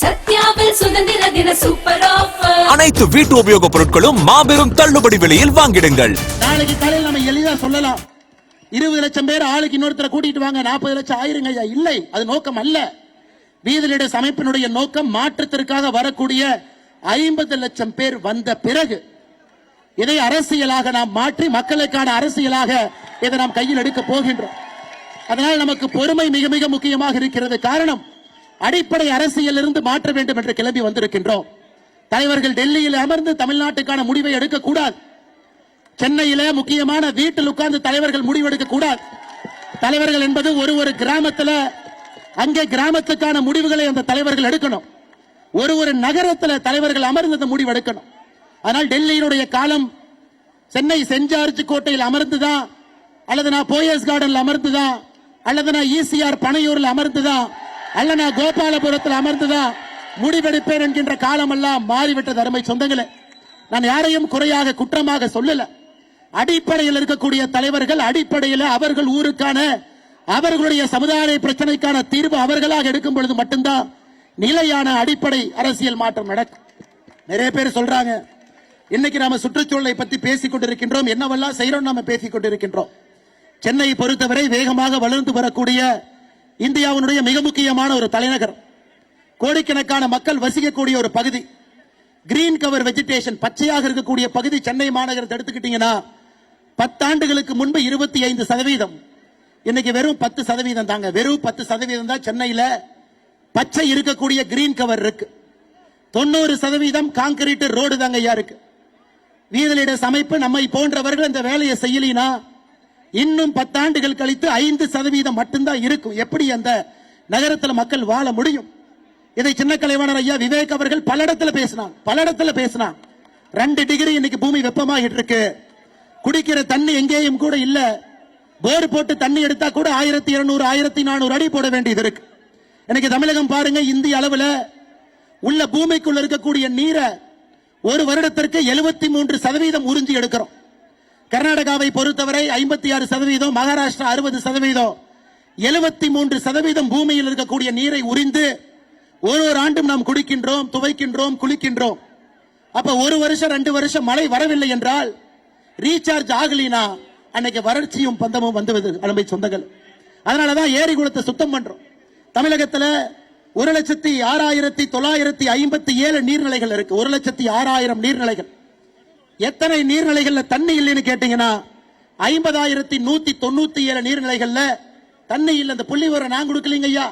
சத்யாவில் சுதந்திர தின super offer. அனைத்து வீட்டு உபயோக பொருட்களும் மாபெரும் தள்ளுபடி விலையில் வாங்கிடுங்கள். நாளைக்கு காலையில் நம்ம எளிதா சொல்லலாம், 20 லட்சம் பேர் ஆளுக்கு இன்னொருத்தர கூட்டிட்டு வாங்க, 40 லட்சம் ஆயிருங்க ஐயா. இல்லை, அது நோக்கம் அல்ல. வீதிலிட அமைப்பினுடைய நோக்கம் மாற்றத்திற்காக வரக்கூடிய 50 லட்சம் பேர் வந்த பிறகு இதை அரசியலாக நாம் மாற்றி மக்களுக்கான அரசியலாக இதை நாம் கையில் எடுக்க போகின்றோம். அதனால் நமக்கு பொறுமை மிக மிக முக்கியமாக இருக்கிறது. காரணம், அடிப்படை அரசியல் இருந்து மாற்ற வேண்டும் என்று கிளம்பி வந்திருக்கின்றோம். தலைவர்கள் டெல்லியில் அமர்ந்து தமிழ்நாட்டுக்கான முடிவை எடுக்கக்கூடாது. சென்னையில முக்கியமான வீட்டில் உட்கார்ந்து தலைவர்கள் முடிவெடுக்க கூடாது. தலைவர்கள் என்பது ஒரு கிராமத்தில் அங்கே கிராமத்துக்கான முடிவுகளை அந்த தலைவர்கள் எடுக்கணும். ஒரு நகரத்தில் தலைவர்கள் அமர்ந்து அந்த முடிவு எடுக்கணும். ஆனால் டெல்லியினுடைய காலம் சென்னை சென்ட் ஜார்ஜ் கோட்டையில் அமர்ந்துதான், அல்லது நான் போயஸ் கார்டன்ல அமர்ந்துதான், அல்லது நான் ஈசிஆர் பனையூரில் அமர்ந்துதான், அல்ல நான் கோபாலபுரத்தில் அமர்ந்துதான் முடிவெடுப்பேன் என்கின்ற காலம் எல்லாம் மாறிவிட்டது. அருமை சொந்தங்களே, நான் யாரையும் குறையாக குற்றமாக சொல்லல. அடிப்படையில் இருக்கக்கூடிய தலைவர்கள் அடிப்படையில் அவர்கள் ஊருக்கான அவர்களுடைய சமுதாய பிரச்சனைக்கான தீர்வு அவர்களாக எடுக்கும் பொழுது மட்டும்தான் நிலையான அடிப்படை அரசியல் மாற்றம் நடக்கும். நிறைய பேர் சொல்றாங்க, இன்னைக்கு நாம சுற்றுச்சூழலை பத்தி பேசிக் கொண்டிருக்கின்றோம், என்னவெல்லாம் செய்யறோம் நாம பேசிக் கொண்டிருக்கின்றோம். சென்னையை பொறுத்தவரை வேகமாக வளர்ந்து வரக்கூடிய இந்தியாவினுடைய மிக முக்கியமான ஒரு தலைநகர், கோடிக்கணக்கான மக்கள் வசிக்கக்கூடிய ஒரு பகுதி, கிரீன் கவர் வெஜிடேஷன் பச்சையாக இருக்கக்கூடிய பகுதி சென்னை மாநகரத்தை எடுத்துக்கிட்டீங்கன்னா 10 ஆண்டுகளுக்கு முன்பு 25%, இன்னைக்கு வெறும் 10% தாங்க. வெறும் 10% தான் சென்னையில பச்சை இருக்கக்கூடிய கிரீன் கவர் இருக்கு. 90% கான்கிரீட் ரோடு தாங்க ஐயா இருக்கு. வீதிலிட அமைப்பு நம்மை போன்றவர்கள் இந்த வேலையை செய்யலினா இன்னும் 10 ஆண்டுகள் கழித்து 5% மட்டும்தான் இருக்கும். எப்படி அந்த நகரத்தில் மக்கள் வாழ முடியும்? இதை சின்ன கலைவாணர் ஐயா விவேக் அவர்கள் பல இடத்துல பேசினாங்க. 2 டிகிரி இன்னைக்கு பூமி வெப்பமாகிட்டு இருக்கு. குடிக்கிற தண்ணி எங்கேயும் கூட இல்ல. போர் போட்டு தண்ணி எடுத்தா கூட 1200 1400 அடி போட வேண்டியது இருக்கு. இன்னைக்கு தமிழகம் பாருங்க, இந்திய அளவில் உள்ள பூமிக்குள்ள இருக்கக்கூடிய நீரை ஒரு வருடத்திற்கு 73% உறிஞ்சி எடுக்கிறோம். கர்நாடகாவை பொறுத்தவரை 56%, மகாராஷ்டிரா 60%, 73% பூமியில் இருக்கக்கூடிய நீரை உறிந்து ஒரு ஆண்டும் நாம் குடிக்கின்றோம், துவைக்கின்றோம், குளிக்கின்றோம். அப்ப 1 வருஷம் 2 வருஷம் மழை வரவில்லை என்றால் ரீசார்ஜ் ஆகலினா அன்னைக்கு வறட்சியும் பந்தமும் வந்துவது அருமை சொந்தங்கள். அதனாலதான் ஏரி குளத்தை சுத்தம் பண்றோம். தமிழகத்தில் 1,06,957 நீர்நிலைகள் இருக்கு. 1,06,000 நீர்நிலைகள். எத்தனை நீர்நிலைகள்ல தண்ணி இல்லைன்னு கேட்டீங்கன்னா 50,197 நீர்நிலைகள்ல தண்ணி இல்லை. அந்த புள்ளி விவரம் நான் கொடுக்கலீங்க ஐயா,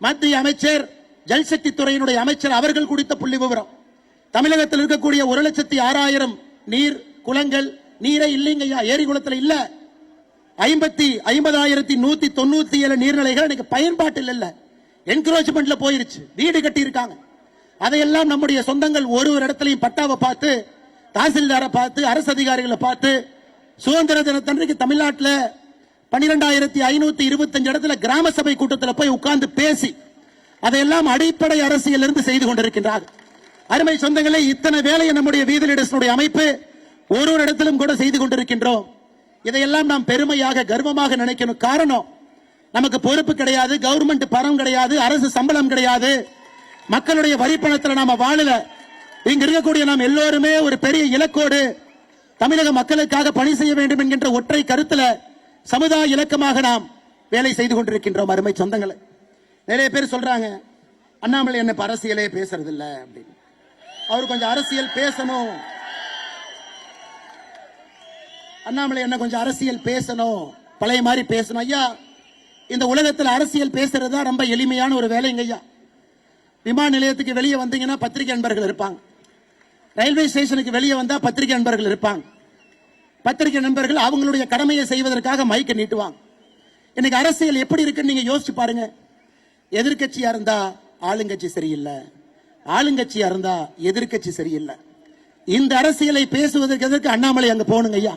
மத்திய அமைச்சர் ஜல்சக்தி துறையினுடைய அமைச்சர் அவர்கள் கொடுத்த புள்ளி விவரம். தமிழகத்தில் இருக்கக்கூடிய 1,06,000 நீர் குளங்கள் நீரே இல்லைங்க ஐயா, ஏரி குளத்தில் இல்ல. 50,197 நீர்நிலைகள் எனக்கு பயன்பாட்டில் இல்ல, என்க்ரோச்மெண்ட்ல போயிருச்சு, வீடு கட்டி இருக்காங்க. அதையெல்லாம் நம்முடைய சொந்தங்கள் ஒரு இடத்துலையும் பட்டாவை பார்த்து, தாசில்தாரை பார்த்து, அரசு அதிகாரிகளை பார்த்து, சுதந்திர தினத்தன்றைக்கு தமிழ்நாட்டில் 12,525 இடத்துல கிராம சபை கூட்டத்தில் போய் உட்கார்ந்து பேசி அதையெல்லாம் அடிப்படை அரசியல் இருந்து செய்து கொண்டிருக்கின்றார். அருமை சொந்தங்களை, இத்தனை வேலையை நம்முடைய வீதிலிடனுடைய அமைப்பு ஒரு இடத்திலும் கூட செய்து கொண்டிருக்கின்றோம். இதையெல்லாம் நாம் பெருமையாக கர்வமாக நினைக்கணும். காரணம், நமக்கு பொறுப்பு கிடையாது, கவர்மெண்ட் பணம் கிடையாது, அரசு சம்பளம் கிடையாது, மக்களுடைய வரி பணத்தில் நாம வாழல. இங்க இருக்கக்கூடிய நாம் எல்லோருமே ஒரு பெரிய இலக்கோடு தமிழக மக்களுக்காக பணி செய்ய வேண்டும் என்கின்ற ஒற்றை கருத்துல சமுதாய இலக்கமாக நாம் வேலை செய்து கொண்டிருக்கின்றோம். அருமை சொந்தங்களை, நிறைய பேர் சொல்றாங்க, அண்ணாமலை என்ன அரசியலே பேசுறது இல்ல அப்படின்னு. அவர் கொஞ்சம் அரசியல் பேசணும், அண்ணாமலை என்ன கொஞ்சம் அரசியல் பேசணும், பழைய மாதிரி பேசணும். ஐயா, இந்த உலகத்தில் அரசியல் பேசுறது தான் ரொம்ப எளிமையான ஒரு வேலைங்க ஐயா. விமான நிலையத்துக்கு வெளியே வந்தீங்கன்னா பத்திரிகை நண்பர்கள் இருப்பாங்க, ரயில்வே ஸ்டேஷனுக்கு வெளியே வந்தா பத்திரிகை நண்பர்கள் இருப்பாங்க. பத்திரிகை நண்பர்கள் அவங்களுடைய கடமையை செய்வதற்காக மைக்கை நீட்டுவாங்க. இன்னைக்கு அரசியல் எப்படி இருக்குன்னு நீங்க யோசிச்சு பாருங்க. எதிர்கட்சியா இருந்தா ஆளுங்கட்சி சரியில்லை, ஆளுங்கட்சியா இருந்தா எதிர்கட்சி சரியில்லை. இந்த அரசியலை பேசுவதற்கு எதற்கு அண்ணாமலை அங்க போகணுங்க ஐயா?